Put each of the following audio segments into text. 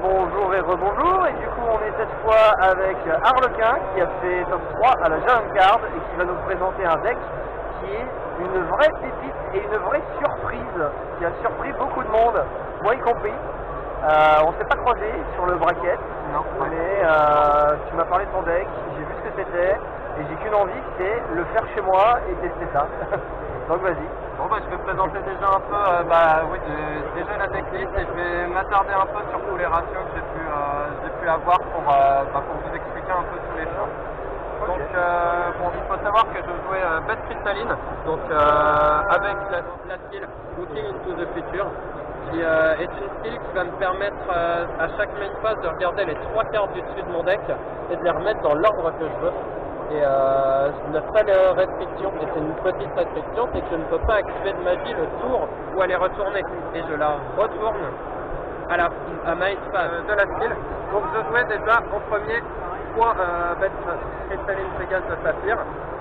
bonjour et rebonjour, et du coup on est cette fois avec Harlequin qui a fait top 3 à la Giant Card et qui va nous présenter un deck qui est une vraie pépite et une vraie surprise qui a surpris beaucoup de monde, moi y compris. On s'est pas croisé sur le bracket, non, mais tu m'as parlé de ton deck, j'ai vu ce que c'était et j'ai qu'une envie, c'est le faire chez moi et tester ça. Donc vas-y. Bon je vais présenter déjà un peu déjà la decklist et je vais m'attarder un peu sur tous les ratios que j'ai pu avoir pour vous expliquer un peu tous les champs. Donc il faut savoir que je jouais bête cristalline, donc avec la skill Looking into the Future, qui est une skill qui va me permettre à chaque main phase de regarder les 3 cartes du dessus de mon deck et de les remettre dans l'ordre que je veux. Et la seule restriction, et c'est une petite restriction, c'est que je ne peux pas activer de magie le tour où elle est retournée. Et je la retourne à main phase de la skill. Donc je jouais déjà en premier 3 bêtes cristalline Pégase de Saphir.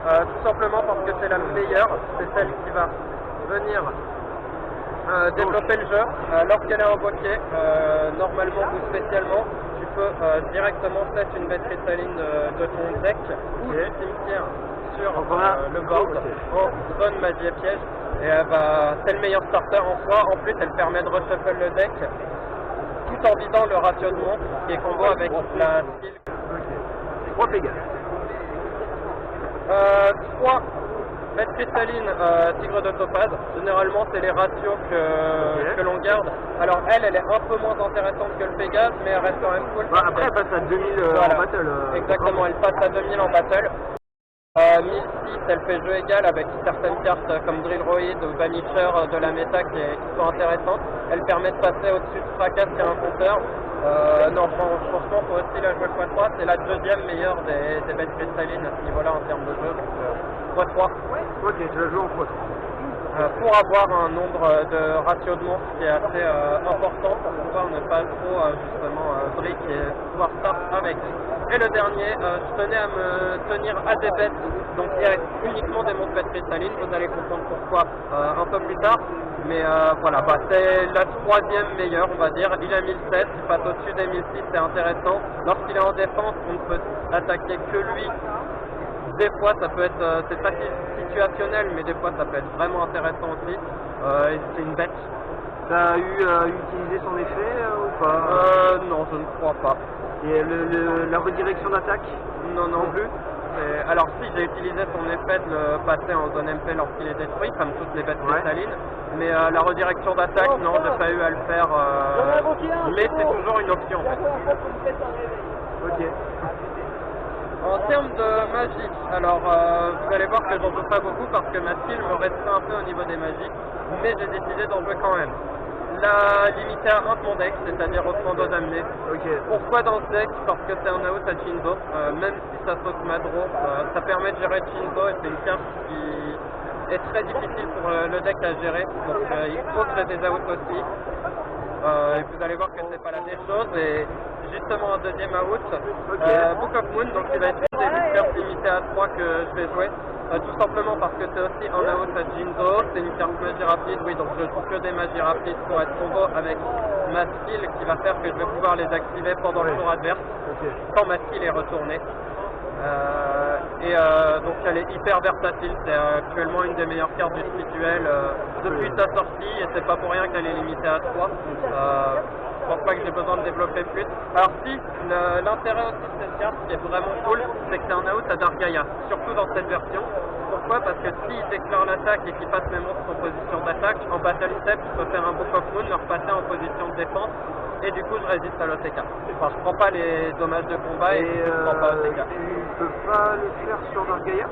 Tout simplement parce que c'est la meilleure, c'est celle qui va venir développer le jeu. Lorsqu'elle est invoquée, normalement ou spécialement, tu peux directement set une bête cristalline de ton deck ou du cimetière sur le board en zone magie et piège. Et c'est le meilleur starter en soi. En plus, elle permet de reshuffle le deck tout en vidant le ratio de monstre qui est combo avec la skill. 3 Pégase. 3 bête cristalline, tigre de topaz. Généralement, c'est les ratios que l'on garde. Alors, elle est un peu moins intéressante que le Pégase, mais elle reste quand même cool. Après, elle passe à 2000 en battle. Exactement, elle passe à 2000 en battle. 1006, elle fait jeu égal avec certaines cartes comme Drillroid ou Vanisher de la méta qui sont intéressantes. Elle permet de passer au-dessus de Fracas qui a un compteur. Non, franchement, faut aussi la jouer x3. C'est la deuxième meilleure des bêtes cristallines à ce niveau-là en termes de jeu. Donc, x3. Ok, tu la joues en x3. Pour avoir un nombre de ratio de monstres qui est assez important pour pouvoir ne pas trop justement brick et pouvoir start avec. Et le dernier, je tenais à me tenir à des bêtes, donc il y a uniquement des monstres bêtes cristallines, vous allez comprendre pourquoi un peu plus tard. Mais voilà, c'est la 3e meilleure, on va dire. Il a 1007, il passe au-dessus des 1006, c'est intéressant. Lorsqu'il est en défense, on ne peut attaquer que lui. Des fois, ça peut être, c'est pas situationnel, mais des fois, ça peut être vraiment intéressant aussi. Et c'est une bête. T'as eu à utiliser son effet ou pas Non, je ne crois pas. Et la redirection d'attaque Non plus. Alors si, j'ai utilisé son effet de le passer en zone MP lorsqu'il est détruit, comme toutes les bêtes cristallines. Mais la redirection d'attaque, non, j'ai pas eu à le faire. Mais c'est toujours une option en fait. Ok. En termes de magie, alors vous allez voir que j'en joue pas beaucoup parce que ma skill me restreint un peu au niveau des magies, mais j'ai décidé d'en jouer quand même. La limiter à 1 de mon deck, c'est-à-dire au Trando d'amener. Pourquoi dans ce deck? Parce que c'est un out à Jinzo, même si ça saute Madro, ça permet de gérer Jinzo et c'est une carte qui est très difficile pour le deck à gérer, donc il faut que j'ai des outs aussi. Et vous allez voir que c'est pas la même chose. Et justement en deuxième out, Book of Moon, donc il va être une des cartes limitées à 3 que je vais jouer. Tout simplement parce que c'est aussi un out à Jinzo, c'est une carte magie rapide, oui, donc je joue que des magies rapides pour être combo avec ma skill qui va faire que je vais pouvoir les activer pendant le tour adverse, quand ma skill est retournée. Donc elle est hyper versatile, c'est actuellement une des meilleures cartes du spirituel depuis sa sortie et c'est pas pour rien qu'elle est limitée à 3. Je pense pas que j'ai besoin de développer plus. Alors si, l'intérêt aussi de cette carte qui est vraiment cool, c'est que c'est un out à Dargaïa, surtout dans cette version. Pourquoi? Parce que s'il déclare l'attaque et qu'il passe mes monstres en position d'attaque, en battle step, je peux faire un Book of Moon, le repasser en position de défense, et du coup je résiste à l'OTK. Enfin, je prends pas les dommages de combat et je prends pas OTK. Tu peux pas le faire sur Dargaïa?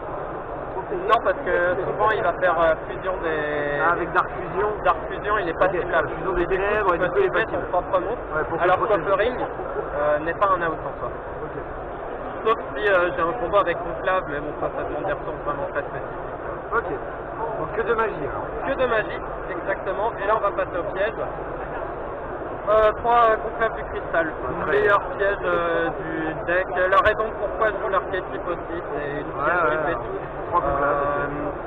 Non, parce que souvent il va faire fusion des... avec Dark Fusion. Dark Fusion, il est pas ciblable. Fusion des ténèbres, il peut tuer son propre monstre, alors Coffering n'est pas un out en soi. Sauf si j'ai un combo avec Conclave, mais bon, ça demande des ressources vraiment très spécifiques. Ok. Donc que de magie alors. Que de magie, exactement. Et là on va passer au piège. 3 conclaves du cristal, meilleur piège du deck. La raison pourquoi je joue l'archétype aussi, c'est une piège qui fait tout.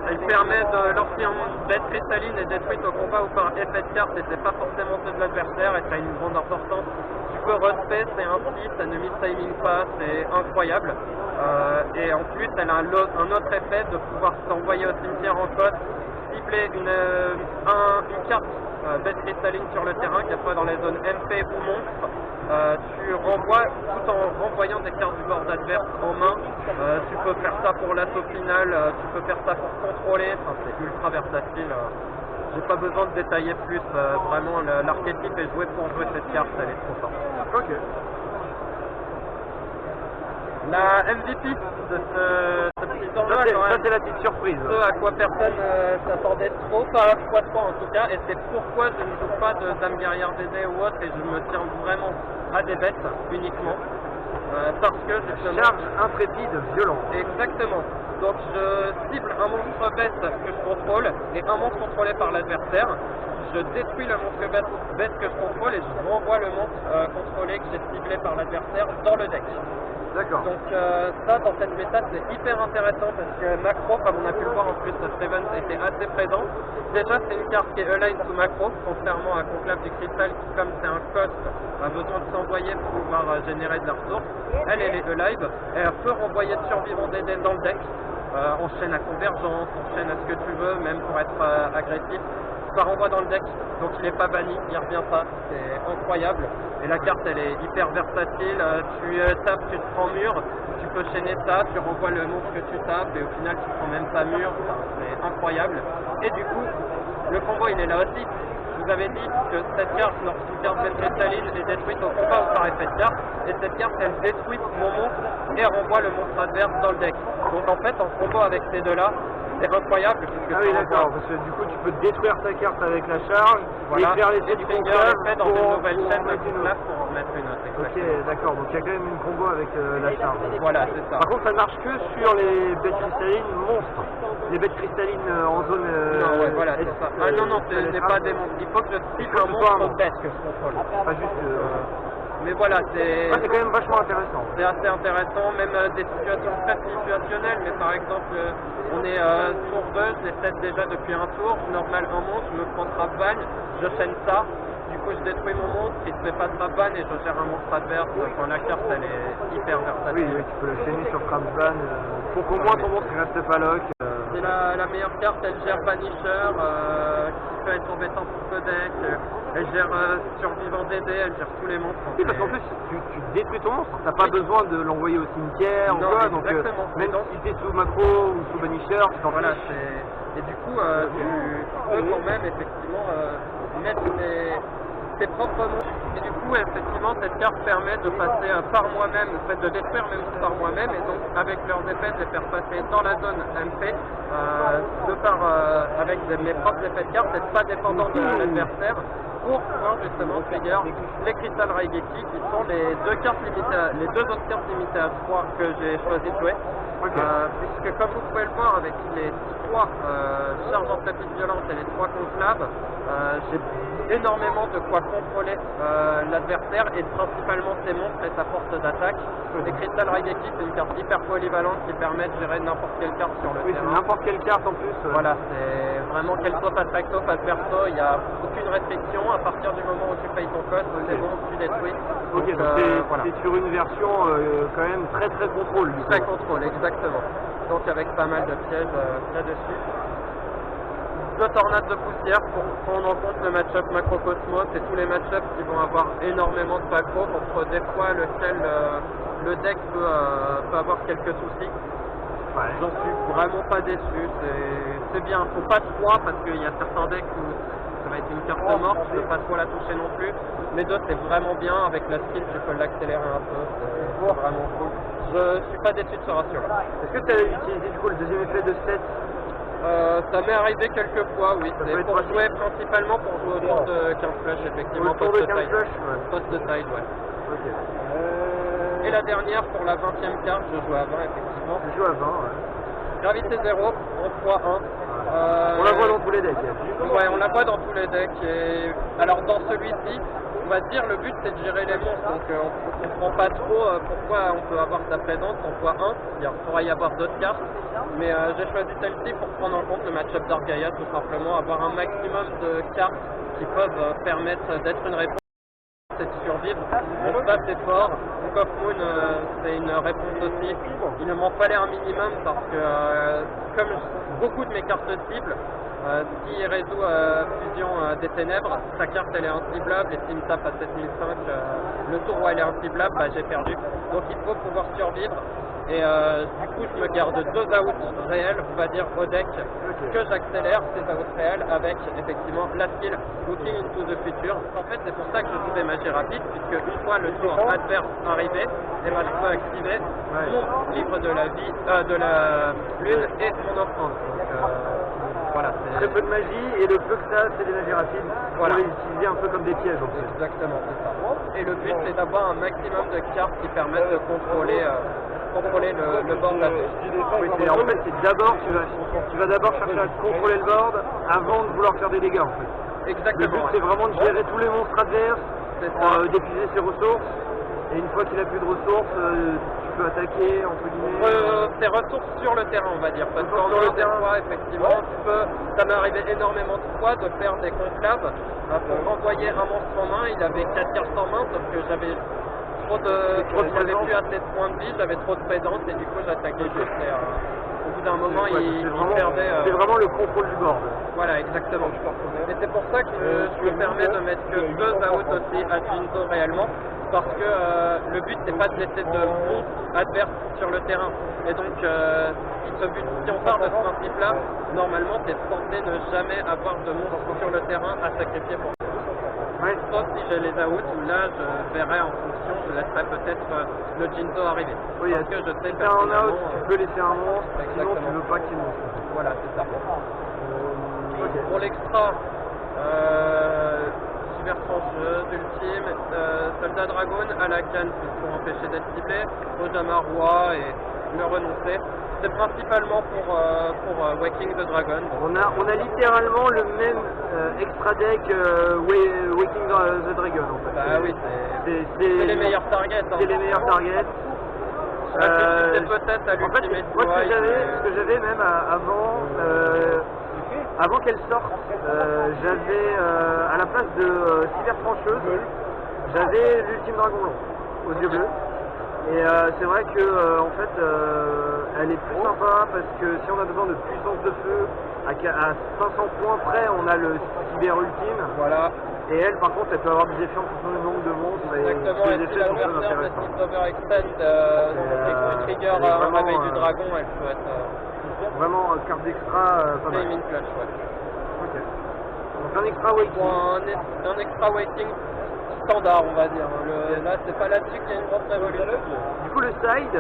Elle permet de, lorsqu'une bête cristalline est détruite au combat ou par effet de carte, et c'est pas forcément ceux de l'adversaire, et ça a une grande importance. Tu peux respect, c'est ainsi, ça ne miss-timing pas, c'est incroyable. Et en plus, elle a un autre effet de pouvoir s'envoyer au cimetière en code, cibler une carte bête cristalline sur le terrain, qu'elle soit dans les zones MP ou monstre. Tu renvoies tout en renvoyant des cartes du bord adverse en main. Tu peux faire ça pour l'assaut final, tu peux faire ça pour contrôler, enfin, c'est ultra versatile. J'ai pas besoin de détailler plus, vraiment l'archétype est joué pour jouer cette carte, elle est trop forte. Ok. La MVP de ce petit tournoi, Ça c'est la petite surprise. Ce à quoi personne s'attendait trop, pas à fois 3 en tout cas, et c'est pourquoi je ne joue pas de dame guerrière DD ou autre, et je me tiens vraiment à des bêtes uniquement. Parce que justement... Charge intrépide violente. Exactement. Donc je cible un monstre bête que je contrôle et un monstre contrôlé par l'adversaire. Je détruis le monstre bête que je contrôle et je renvoie le monstre contrôlé que j'ai ciblé par l'adversaire dans le deck. D'accord. Donc ça, dans cette méthode, c'est hyper intéressant parce que macro, comme on a pu le voir en plus, Steven était assez présent. Déjà, c'est une carte qui est align sous macro, contrairement à Conclave du Cristal qui, comme c'est un cost, a besoin de s'envoyer pour pouvoir générer de la ressource. Elle est alive, et elle peut renvoyer de survivants DD dans le deck. Enchaîne à convergence, enchaîne à ce que tu veux, même pour être agressif. Ça renvoie dans le deck, donc il n'est pas banni, il revient pas, c'est incroyable. Et la carte elle est hyper versatile, tu tapes, tu te prends mur, tu peux chaîner ça, tu renvoies le monstre que tu tapes et au final tu prends même pas mur, enfin, c'est incroyable. Et du coup, le combo il est là aussi. Je vous avais dit que cette carte, lorsqu'une carte bête cristalline est détruite au combat ou par effet de carte, et cette carte elle détruit mon monstre et renvoie le monstre adverse dans le deck. Donc en fait en combo avec ces deux là, c'est incroyable. Ah oui d'accord, parce que du coup tu peux détruire ta carte avec la charge, voilà, et faire les et trigger l'effet dans une nouvelle chaîne de conclave pour en mettre une autre. Ok d'accord, donc il y a quand même une combo avec la charge. Voilà, c'est ça. Par contre ça ne marche que sur les bêtes cristallines monstres. Les bêtes cristallines en zone... non, ouais, voilà, c'est ça. Ah non, non, ce n'est pas des monstres. Il faut que je cible un monstre bête que je contrôle. Pas juste... Mais voilà, c'est quand même vachement intéressant. C'est assez intéressant, même des situations très situationnelles. Mais par exemple, on est tour 2, je les set déjà depuis un tour. Normal un monstre, je me prends trap ban, je chaîne ça. Du coup, je détruis mon monstre, il ne se fait pas trap ban et je gère un monstre adverse. Quand la carte, elle est hyper versatile. Oui, tu peux le chaîner sur trap ban pour qu'au moins ton monstre ne reste pas lock. C'est la meilleure carte, elle gère Vanisher, qui peut être embêtant pour ce deck. Elle gère Survivant DD, elle gère tous les monstres. Oui, parce qu'en plus, tu détruis ton monstre, t'as pas besoin de l'envoyer au cimetière non, ou quoi, donc même si t'es sous macro ou sous Banisher, tu t'en voilà, fiches. et du coup, tu peux quand même effectivement mettre tes propres monstres. Et du coup, effectivement, cette carte permet de passer par moi-même, le fait de détruire mes monstres par moi-même, et donc avec leurs effets, de les faire passer dans la zone MP, avec mes propres effets de carte, d'être pas dépendant de l'adversaire, pour pouvoir justement trigger les Crystal Raigeki, qui sont les deux autres cartes limitées à 3 que j'ai choisi de jouer. Puisque comme vous pouvez le voir avec les 3 charges en tapis violente et les 3 conclaves, j'ai énormément de quoi contrôler l'adversaire et principalement ses monstres et sa force d'attaque. Les Crystal Raigeki, c'est une carte hyper polyvalente qui permet de gérer n'importe quelle carte sur le terrain. Oui, c'est n'importe quelle carte en plus. Voilà, c'est vraiment qu'elle soit face recto, face verso, il n'y a aucune restriction. À partir du moment où tu payes ton cost, c'est bon, tu détruis. Ok, donc c'est sur une version quand même très contrôle. Très contrôle, exactement. Donc avec pas mal de pièges là-dessus. 2 tornades de poussière pour prendre en compte le match-up Macrocosmos et tous les match-ups qui vont avoir énormément de backrow contre des fois lequel le deck peut avoir quelques soucis. Ouais. J'en suis vraiment pas déçu, c'est bien. Faut pas 3 parce qu'il y a certains decks où ça va être une carte morte, je ne veux pas trop la toucher non plus. Mais d'autres c'est vraiment bien, avec la skill tu peux l'accélérer un peu, c'est vraiment cool. Je suis pas déçu de ce ratio là. Est-ce que tu as utilisé du coup le deuxième effet de 7? Ça m'est arrivé quelques fois, oui. C'est pour jouer principalement pour jouer autour de 15 flush, effectivement. Autour de 15 flush, Post-side, ouais. Ok. Et la dernière, pour la 20e carte, je joue à 20, effectivement. Je joue à 20, ouais. Gravité 0, en 3-1. On la voit dans tous les decks. Ouais, on la voit dans tous les decks. Et... alors dans celui-ci, on va dire le but c'est de gérer les monstres, donc on ne comprend pas trop pourquoi on peut avoir sa présence en x1, il pourrait y avoir d'autres cartes, mais j'ai choisi celle-ci pour prendre en compte le match-up d'Argaïa tout simplement, avoir un maximum de cartes qui peuvent permettre d'être une réponse et de survivre. Donc ça c'est fort, Book of Moon c'est une réponse aussi, il ne m'en fallait un minimum parce que comme beaucoup de mes cartes cibles, s'il résout Fusion des Ténèbres, sa carte elle est inciblable et s'il me tape à 7005 le tour où elle est inciblable, bah, j'ai perdu. Donc il faut pouvoir survivre et du coup je me garde 2 outs réels, on va dire au deck, que j'accélère ces outs réels avec effectivement la skill Looking into the Future. En fait c'est pour ça que je joue des magies rapides, puisque une fois le tour adverse arrivé, et ben, je peux activer mon livre de la vie, de la lune et mon offrande. Donc, voilà, Très peu de magie, et le peu que ça, c'est des magies rapides. Voilà. Pour les utiliser un peu comme des pièges en fait. Exactement, c'est ça. Et le but c'est d'avoir un maximum de cartes qui permettent de contrôler, le board d'attaque. Oui, en fait, c'est d'abord, tu vas d'abord chercher à contrôler le board avant de vouloir faire des dégâts en fait. Le Exactement. but c'est vraiment de gérer tous les monstres adverses, C'est ça. d'épuiser ses ressources, et une fois qu'il a plus de ressources, tu peux attaquer entre guillemets. Tes ressources sur le terrain, on va dire. Parce qu'en Sur le un des terrain. fois, effectivement, ça m'est arrivé énormément de fois de faire des conclaves pour renvoyer un monstre en main. Il avait 4 cartes en main, sauf que j'avais j'avais plus assez de points de vie, j'avais trop de présence et du coup j'attaquais juste. Et, au bout d'un moment, il perdait. C'est vraiment le contrôle du board. Voilà, exactement. Et c'est pour ça que je me permets de mettre que 2 outs aussi à Jinzo réellement, parce que le but c'est pas de laisser de monstres adverses sur le terrain. Et donc, si on part de ce principe-là, normalement t'es censé ne jamais avoir de monstres sur le terrain à sacrifier pour ça. Ouais. Sauf si j'ai les outs, où là je verrai en fonction, je laisserai peut-être le Jinzo arriver. Oui, parce que je sais si t'as un out, personnellement, tu peux laisser un monstre, sinon exactement. tu veux pas qu'il y ait de monstre. Voilà, c'est ça. Ok. Pour l'extra, cybertrancheuse, ultime, soldat dragon à la canne pour empêcher d'être ciblé, Ojama roi et le renoncer. C'est principalement pour Waking the Dragon. On a littéralement le même extra deck Waking the Dragon en fait. Bah oui, c'est les meilleurs targets. Hein. C'est les meilleurs targets. C'est peut-être à En fait, l'ultimate moi White, ce que j'avais même avant qu'elle sorte, j'avais à la place de cybertrancheuse, j'avais l'ultime dragon blanc aux yeux bleus. Et c'est vrai que en fait elle est plus sympa parce que si on a besoin de puissance de feu, à 500 points près on a le cyber ultime. Voilà. Et elle par contre elle peut avoir des effets en fonction du nombre de monstres. Exactement, Et et les si effets sont très l'adversaire intéressants. décide d'overextend et trigger elle est un vraiment, réveil du dragon, elle peut être Vraiment carte d'extra pas mal. flame in clutch, ouais. Ok. Donc un extra waiting. Pour un extra waiting standard, on va dire. Là, c'est pas là-dessus qu'il y a une grosse révolution. Du coup le side,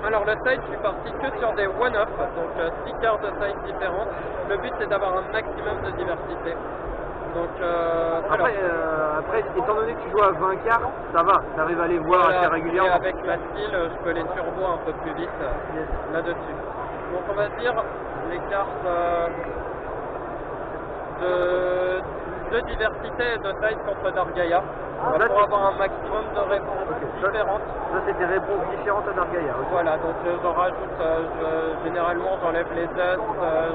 Alors le side, je suis parti que sur des one-off, donc 6 cartes de side différentes. Le but, c'est d'avoir un maximum de diversité. Donc, après, étant donné que tu joues à 20 cartes, ça va, tu arrives à les voir voilà, assez et régulièrement. avec ma skill, je peux les turbo un peu plus vite là-dessus. Donc on va dire les cartes de diversité et de side contre Dargaïa, pour avoir un maximum de réponses différentes. Ça c'est des réponses différentes à Dargaïa. Ok. Voilà, donc j'en rajoute, généralement j'enlève les Dust,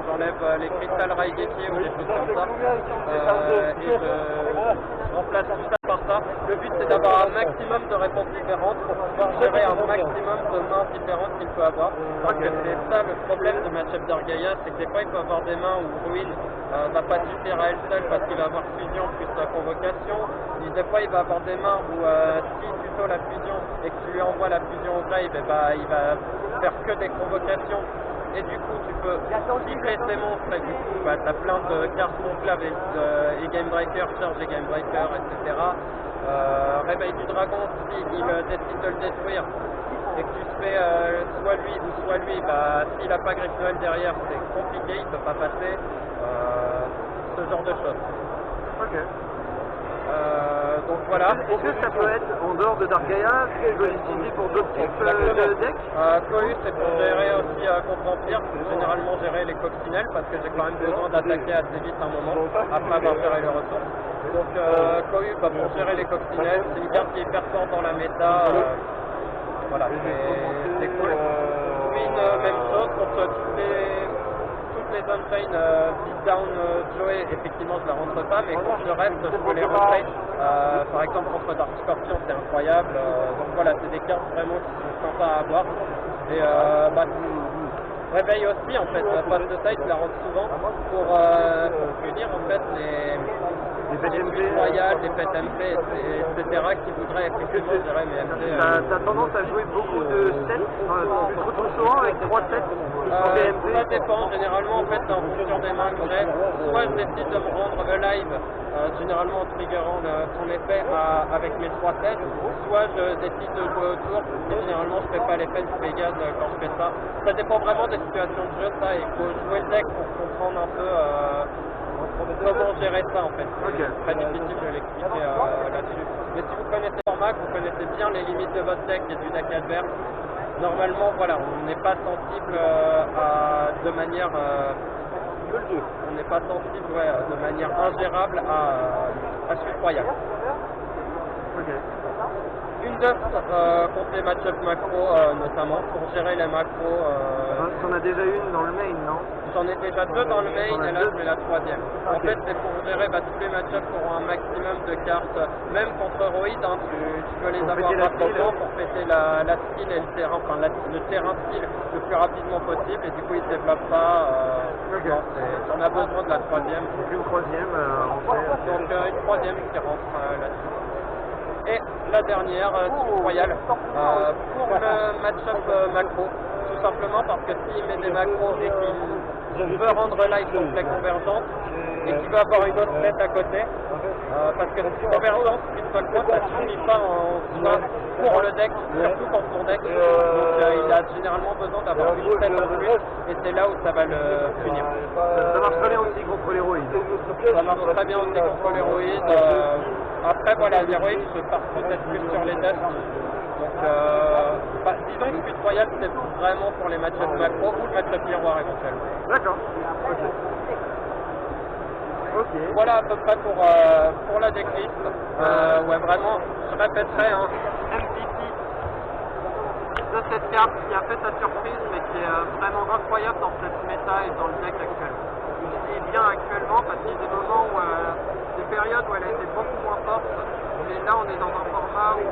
j'enlève les Crystal Raigeki ou des choses comme ça, et je remplace tout ça par ça. Le but c'est d'avoir un maximum de réponses différentes pour pouvoir gérer un maximum de mains différentes qu'il peut avoir. Parce que c'est ça le problème de match-up d'Argaïa, c'est que des fois il peut avoir des mains où Ruin va pas suffire à elle seule parce qu'il va avoir fusion plus la convocation. Et des fois il va avoir des mains où si tu taux la fusion et que tu lui envoies la fusion au grave, il va faire que des convocations. Et du coup tu peux cibler ces monstres et du coup tu as plein de cartes conclaves et Game Breaker, charge et Game Breaker, etc. Réveil du dragon, si il décide de le détruire et que tu fais soit lui ou soit lui, s'il n'a pas Griffe Noël derrière, c'est compliqué, il ne peut pas passer, ce genre de choses. Ok. Donc voilà. Est-ce que ça peut être, en dehors de Dark Gaia, tu peux l'utiliser pour d'autres types de decks? Cohue, c'est pour gérer aussi contre Vampire, généralement gérer les coccinelles, parce que j'ai quand même besoin d'attaquer assez vite un moment, après avoir géré le retour. Donc Cohue, pour gérer les coccinelles, c'est une carte qui est hyper forte dans la méta. Voilà, c'est cool. Queen, même chose, contre toutes les Unchain, Beatdown, Joey, effectivement je la rentre pas, mais contre le reste, je peux les rentrer. Par exemple, contre Dark Scorpion, c'est incroyable. Donc voilà, c'est des cartes vraiment qui sont sympas à avoir. Et réveille aussi, en fait, Fast Sight, je la rentre souvent pour punir en fait les buts royales, les pets MP, etc. qui voudraient effectivement gérer mes MP. T'as tendance à jouer beaucoup de sets, tu te retrouves souvent avec 3 sets sur des MP? Ça dépend, généralement en fait en fonction des mains que j'ai, soit je décide de me rendre alive, généralement en triggerant son effet avec mes 3 sets, soit je décide de jouer autour, et généralement je fais pas l'effet du Pégase quand je fais ça. Ça dépend vraiment des situations de jeu, ça, il faut jouer le deck pour comprendre un peu comment gérer ça en fait. Okay. C'est très difficile de l'expliquer là-dessus. Mais si vous connaissez le format, que vous connaissez bien les limites de votre deck et du deck adverse, normalement voilà, on n'est pas sensible de manière on n'est pas sensible de manière ingérable à Suite Royale. Okay. Une dust contre les match-up macro notamment pour gérer les macros. T'en as déjà une dans le main, non? J'en ai déjà 2 dans le main et là je mets la 3e. En fait c'est pour gérer tous les match-ups qui auront un maximum de cartes, même contre Roid, hein, tu peux les avoir rapidement pour péter la skill et le terrain, enfin le terrain skill le plus rapidement possible et du coup il ne se développe pas. On a besoin de la 3e. Donc une 3e Donc une 3e qui rentre là-dessus. Et la dernière, Suite Royale, pour le match-up macro, tout simplement parce que s'il met des macros et qu'il veut rendre live complet convergence et qu'il veut avoir une autre tête à côté, parce que convergence, une fois que moi, ça ne suffit pas en soi pour le deck, surtout quand son deck, donc il a généralement besoin d'avoir une tête en plus et c'est là où ça va le punir. Ça marche très bien aussi contre l'héroïde. Ça marche très bien aussi contre l'héroïde. Après voilà, l'héroïde se part peut-être plus sur les tests. Donc disons que Suite Royale c'est vraiment pour les match-ups macro ou le match-up miroir éventuellement. D'accord. Ok. Voilà à peu près pour la decklist. Ouais vraiment, je répéterai MVP de cette carte qui a fait sa surprise mais qui est vraiment incroyable dans cette méta et dans le deck actuel. Je dis bien actuellement parce qu'il y a des moments où des périodes où elle a été beaucoup moins forte, mais là on est dans un format où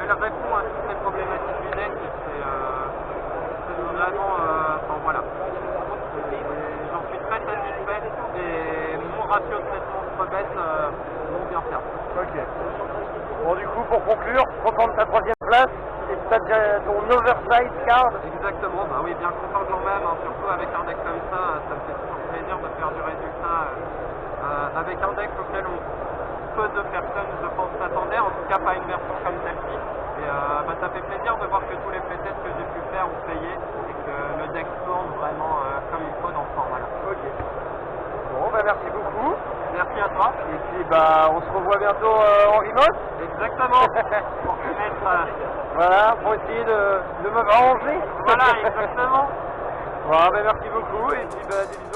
elle répond à toutes les problématiques du deck et c'est vraiment, enfin voilà. J'en suis très satisfait et mon ratio de cette monstre bête vont bien faire. Ok. Bon du coup pour conclure, content de ta 3e place et t'as déjà ton oversize card. Exactement, bah oui bien content quand même, surtout avec un deck comme ça me fait toujours plaisir de faire du résultat avec un deck auquel peu de personnes je pense s'attendaient, en tout cas pas une version comme celle-ci. Et ça fait plaisir de voir que tous les playtests que j'ai pu faire ont payé et que le deck tourne vraiment comme il faut dans ce format-là. Ok. Bon merci beaucoup. Merci à toi. Et puis on se revoit bientôt en remote. Exactement. Pour te mettre. Voilà, pour essayer de me ranger. Voilà, exactement. Bon, merci beaucoup et puis des bisous.